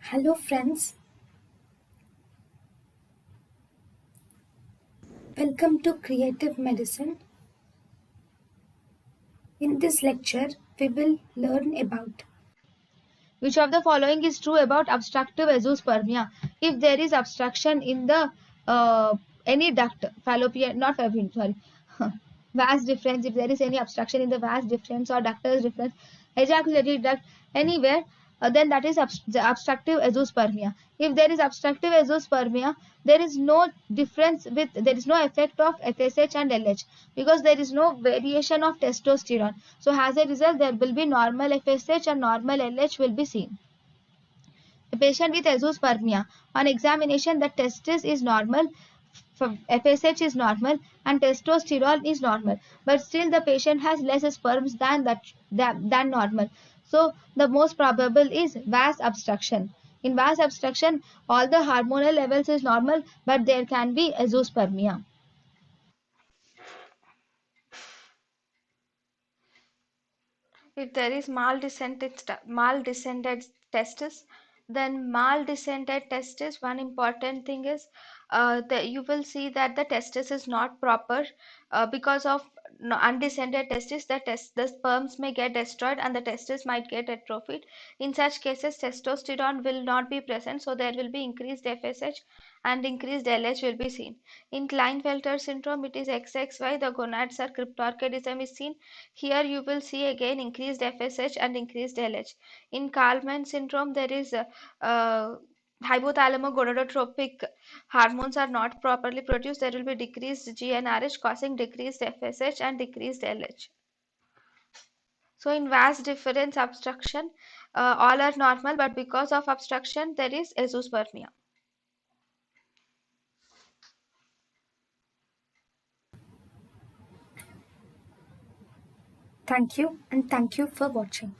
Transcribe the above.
Hello, friends. Welcome to Creative Medicine. In this lecture, we will learn about Which of the following is true about obstructive azoospermia? If there is obstruction in the any duct, fallopian, not fallopian, sorry, vas deferens, if there is any obstruction in the vas deferens or ductus deferens, ejaculatory duct, anywhere, then that is the obstructive azoospermia. If there is obstructive azoospermia, there is no difference there is no effect of FSH and LH because there is no variation of testosterone. So as a result, there will be normal FSH and normal LH will be seen. A patient with azoospermia, on examination the testis is normal, FSH is normal and testosterone is normal, but still the patient has less sperms than normal. So the most probable is vas obstruction. In vas obstruction, all the hormonal levels is normal, but there can be azoospermia. If there is mal-descended testis, then mal-descended testis, one important thing is that you will see that the testis is not proper because of undescended testis. The sperms may get destroyed and the testis might get atrophied. In such cases, testosterone will not be present, so there will be increased FSH and increased LH will be seen. In Klinefelter syndrome, it is XXY, the gonads are cryptorchidism is seen. Here you will see again increased FSH and increased LH. In Kallmann syndrome, there is hypothalamo-gonadotropic hormones are not properly produced. There will be decreased GnRH causing decreased FSH and decreased LH. So in vas deferens obstruction, all are normal, but because of obstruction, there is azoospermia. thank you and thank you for watching.